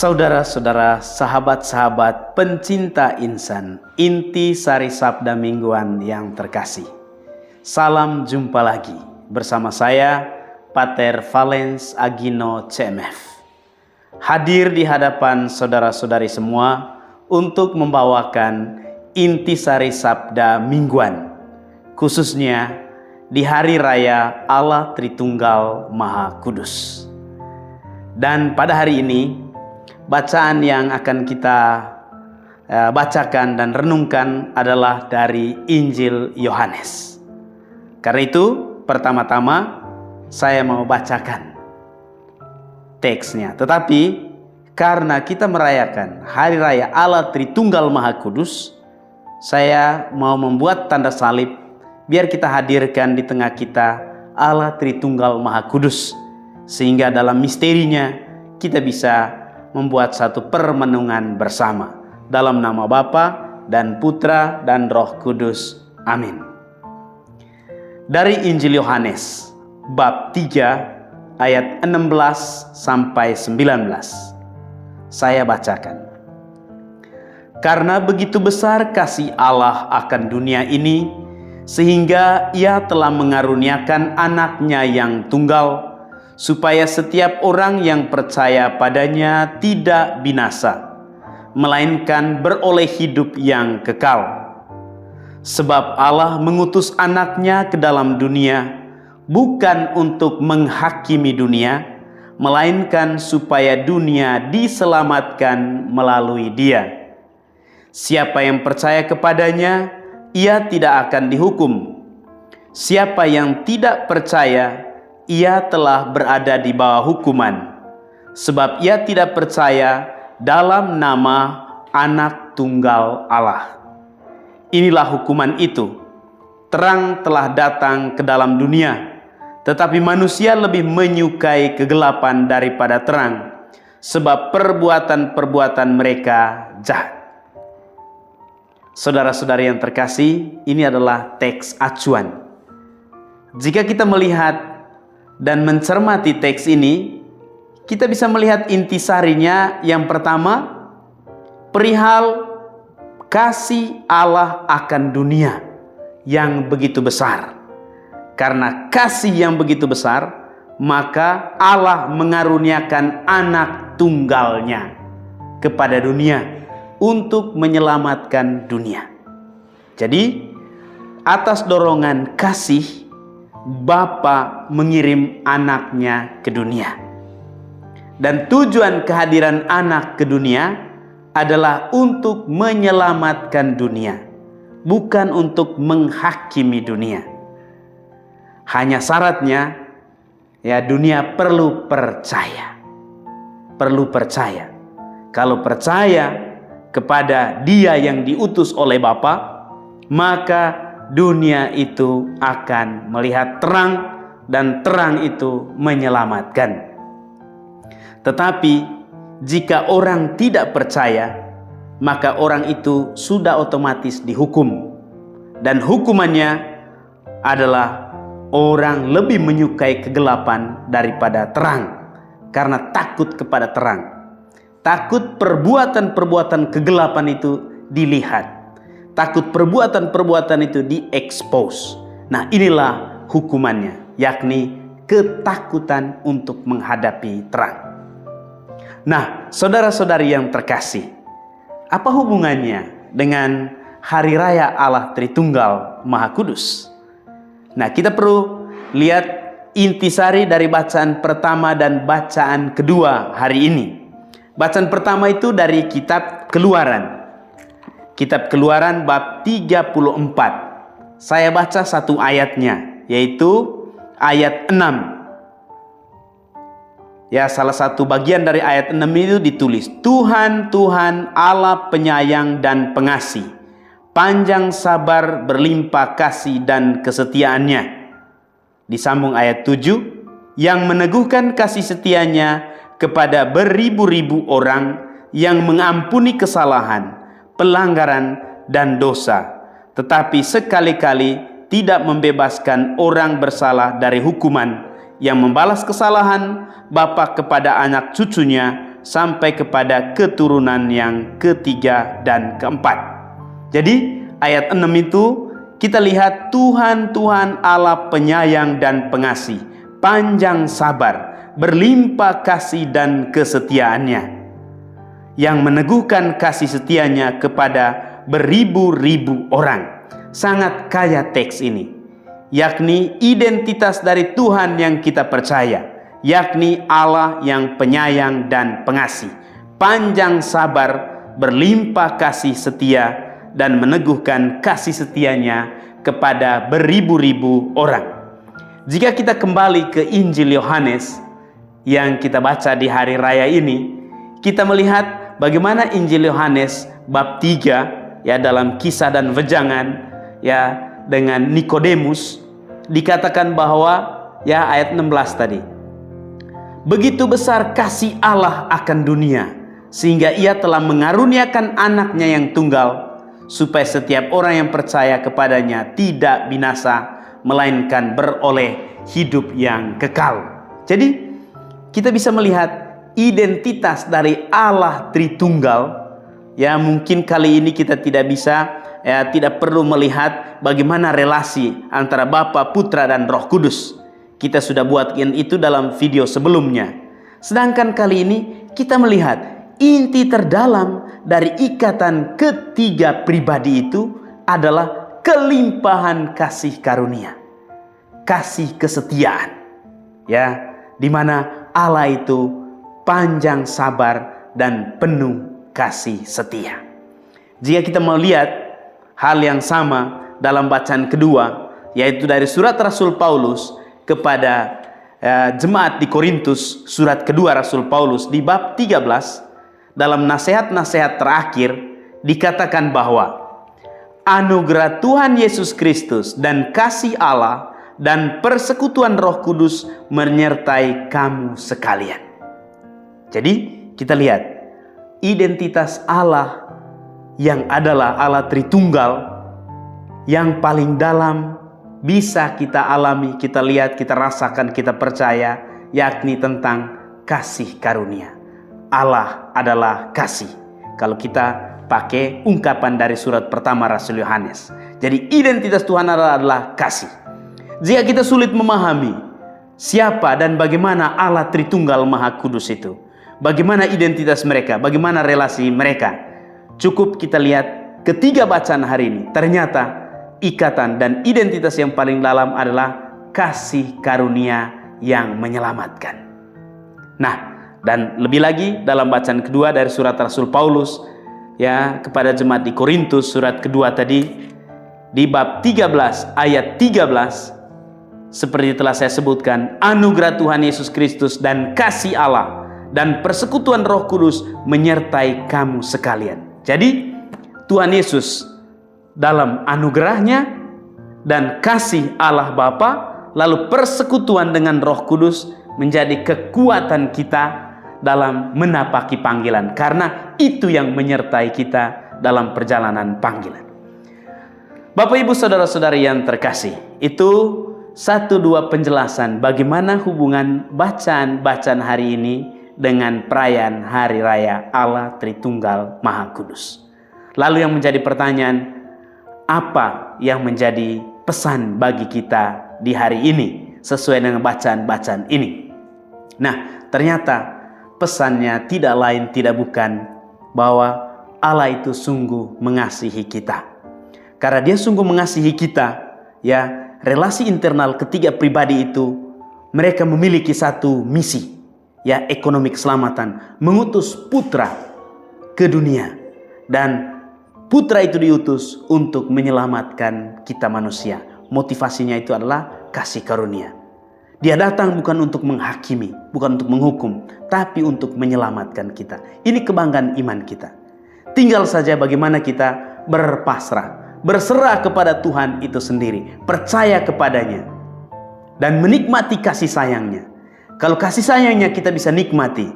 Saudara-saudara, sahabat-sahabat pencinta insan, inti sari sabda mingguan yang terkasih. Salam jumpa lagi bersama saya, Pater Valens Agino CMF. Hadir di hadapan saudara-saudari semua untuk membawakan inti sari sabda mingguan, khususnya di Hari Raya Allah Tritunggal Maha Kudus. Dan pada hari ini, bacaan yang akan kita bacakan dan renungkan adalah dari Injil Yohanes. Karena itu, pertama-tama saya mau bacakan teksnya. Tetapi karena kita merayakan Hari Raya Allah Tritunggal Maha Kudus, saya mau membuat tanda salib biar kita hadirkan di tengah kita Allah Tritunggal Maha Kudus, sehingga dalam misterinya kita bisa membuat satu permenungan bersama. Dalam nama Bapa dan Putra dan Roh Kudus. Amin. Dari Injil Yohanes bab 3 ayat 16 sampai 19. Saya bacakan. Karena begitu besar kasih Allah akan dunia ini, sehingga Ia telah mengaruniakan anaknya yang tunggal, supaya setiap orang yang percaya padanya tidak binasa, melainkan beroleh hidup yang kekal. Sebab Allah mengutus anaknya ke dalam dunia, bukan untuk menghakimi dunia, melainkan supaya dunia diselamatkan melalui Dia. Siapa yang percaya kepadanya, ia tidak akan dihukum. Siapa yang tidak percaya, ia telah berada di bawah hukuman, sebab ia tidak percaya dalam nama Anak Tunggal Allah. Inilah hukuman itu. Terang telah datang ke dalam dunia, tetapi manusia lebih menyukai kegelapan daripada terang, sebab perbuatan-perbuatan mereka jahat. Saudara-saudari yang terkasih, ini adalah teks acuan. Jika kita melihat dan mencermati teks ini, kita bisa melihat intisarinya. Yang pertama, perihal kasih Allah akan dunia yang begitu besar. Karena kasih yang begitu besar, maka Allah mengaruniakan anak tunggalnya kepada dunia untuk menyelamatkan dunia. Jadi, atas dorongan kasih, Bapa mengirim anaknya ke dunia. Dan tujuan kehadiran anak ke dunia adalah untuk menyelamatkan dunia, bukan untuk menghakimi dunia. Hanya syaratnya, ya, dunia perlu percaya. Perlu percaya. Kalau percaya kepada Dia yang diutus oleh Bapa, maka dunia itu akan melihat terang, dan terang itu menyelamatkan. Tetapi jika orang tidak percaya, maka orang itu sudah otomatis dihukum. Dan hukumannya adalah orang lebih menyukai kegelapan daripada terang, karena takut kepada terang. Takut perbuatan-perbuatan kegelapan itu dilihat. Takut perbuatan-perbuatan itu diekspos. Nah, inilah hukumannya, yakni ketakutan untuk menghadapi terang. Nah, saudara-saudari yang terkasih, apa hubungannya dengan Hari Raya Allah Tritunggal Maha Kudus? Nah, kita perlu lihat intisari dari bacaan pertama dan bacaan kedua hari ini. Bacaan pertama itu dari kitab Keluaran. Kitab Keluaran bab 34. Saya baca satu ayatnya, yaitu ayat 6. Ya, salah satu bagian dari ayat 6 itu ditulis, Tuhan, Tuhan Allah penyayang dan pengasih, panjang sabar, berlimpah kasih dan kesetiaannya. Disambung ayat 7, yang meneguhkan kasih setianya kepada beribu-ribu orang, yang mengampuni kesalahan, pelanggaran dan dosa, tetapi sekali-kali tidak membebaskan orang bersalah dari hukuman, yang membalas kesalahan Bapa kepada anak cucunya sampai kepada keturunan yang ketiga dan keempat. Jadi ayat 6 itu kita lihat Tuhan Allah penyayang dan pengasih, panjang sabar, berlimpah kasih dan kesetiaannya, yang meneguhkan kasih setianya kepada beribu-ribu orang. Sangat kaya teks ini, yakni identitas dari Tuhan yang kita percaya, yakni Allah yang penyayang dan pengasih, panjang sabar, berlimpah kasih setia, dan meneguhkan kasih setianya kepada beribu-ribu orang. Jika kita kembali ke Injil Yohanes yang kita baca di hari raya ini, kita melihat bagaimana Injil Yohanes bab 3 ya, dalam kisah dan wejangan ya dengan Nikodemus, dikatakan bahwa ya ayat 16 tadi, begitu besar kasih Allah akan dunia sehingga ia telah mengaruniakan anaknya yang tunggal, supaya setiap orang yang percaya kepadanya tidak binasa, melainkan beroleh hidup yang kekal. Jadi kita bisa melihat identitas dari Allah Tritunggal. Ya, mungkin kali ini kita tidak bisa, ya, tidak perlu melihat bagaimana relasi antara Bapa, Putra, dan Roh Kudus. Kita sudah buat itu dalam video sebelumnya. Sedangkan kali ini kita melihat inti terdalam dari ikatan ketiga pribadi itu adalah kelimpahan kasih karunia, kasih kesetiaan, ya, di mana Allah itu panjang sabar dan penuh kasih setia. Jika kita melihat hal yang sama dalam bacaan kedua, yaitu dari surat Rasul Paulus kepada jemaat di Korintus, surat kedua Rasul Paulus di bab 13, dalam nasihat-nasihat terakhir dikatakan bahwa anugerah Tuhan Yesus Kristus dan kasih Allah dan persekutuan Roh Kudus menyertai kamu sekalian. Jadi kita lihat identitas Allah yang adalah Allah Tritunggal yang paling dalam bisa kita alami, kita lihat, kita rasakan, kita percaya, yakni tentang kasih karunia. Allah adalah kasih. Kalau kita pakai ungkapan dari surat pertama Rasul Yohanes. Jadi identitas Tuhan adalah kasih. Jika kita sulit memahami siapa dan bagaimana Allah Tritunggal Maha Kudus itu, bagaimana identitas mereka, bagaimana relasi mereka, cukup kita lihat ketiga bacaan hari ini. Ternyata ikatan dan identitas yang paling dalam adalah kasih karunia yang menyelamatkan. Nah, dan lebih lagi dalam bacaan kedua dari surat Rasul Paulus ya kepada jemaat di Korintus, surat kedua tadi di bab 13 ayat 13, seperti telah saya sebutkan, anugerah Tuhan Yesus Kristus dan kasih Allah dan persekutuan Roh Kudus menyertai kamu sekalian. Jadi Tuhan Yesus dalam anugerahnya dan kasih Allah Bapa, lalu persekutuan dengan Roh Kudus menjadi kekuatan kita dalam menapaki panggilan, karena itu yang menyertai kita dalam perjalanan panggilan. Bapak Ibu saudara-saudari yang terkasih, itu 1-2 penjelasan bagaimana hubungan bacaan hari ini dengan perayaan Hari Raya Allah Tritunggal Maha Kudus. Lalu yang menjadi pertanyaan, apa yang menjadi pesan bagi kita di hari ini sesuai dengan bacaan-bacaan ini? Nah, ternyata pesannya tidak lain tidak bukan bahwa Allah itu sungguh mengasihi kita. Karena Dia sungguh mengasihi kita, ya, relasi internal ketiga pribadi itu mereka memiliki satu misi, ya, ekonomi keselamatan, mengutus putra ke dunia, dan putra itu diutus untuk menyelamatkan kita manusia. Motivasinya itu adalah kasih karunia. Dia datang bukan untuk menghakimi, bukan untuk menghukum, tapi untuk menyelamatkan kita. Ini kebanggaan iman kita. Tinggal saja bagaimana kita berpasrah, berserah kepada Tuhan itu sendiri, percaya kepadanya, dan menikmati kasih sayangnya. Kalau kasih sayangnya kita bisa nikmati,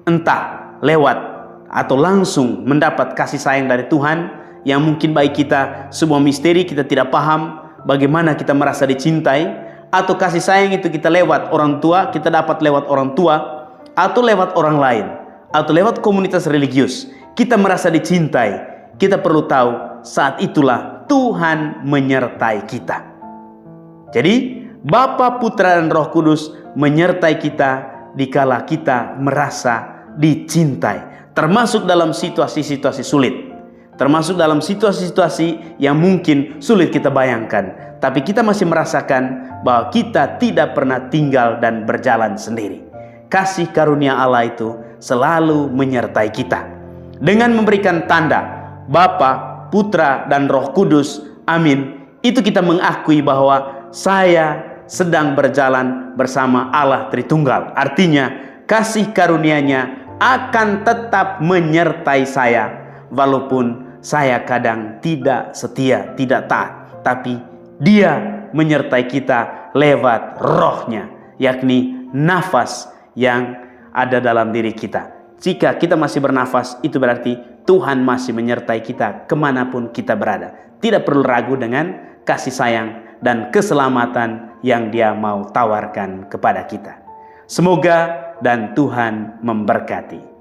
entah lewat atau langsung mendapat kasih sayang dari Tuhan, yang mungkin bagi kita sebuah misteri, kita tidak paham bagaimana kita merasa dicintai, atau kasih sayang itu kita lewat orang tua, kita dapat lewat orang tua, atau lewat orang lain, atau lewat komunitas religius, kita merasa dicintai, kita perlu tahu saat itulah Tuhan menyertai kita. Jadi, Bapa, Putra, dan Roh Kudus menyertai kita dikala kita merasa dicintai. Termasuk dalam situasi-situasi sulit. Termasuk dalam situasi-situasi yang mungkin sulit kita bayangkan. Tapi kita masih merasakan bahwa kita tidak pernah tinggal dan berjalan sendiri. Kasih karunia Allah itu selalu menyertai kita. Dengan memberikan tanda Bapa, Putra, dan Roh Kudus, amin, itu kita mengakui bahwa saya sedang berjalan bersama Allah Tritunggal. Artinya kasih karunia-Nya akan tetap menyertai saya, walaupun saya kadang tidak setia, tidak taat, tapi Dia menyertai kita lewat Roh-Nya, yakni nafas yang ada dalam diri kita. Jika kita masih bernafas, itu berarti Tuhan masih menyertai kita kemanapun kita berada. Tidak perlu ragu dengan kasih sayang dan keselamatan yang Dia mau tawarkan kepada kita. Semoga dan Tuhan memberkati.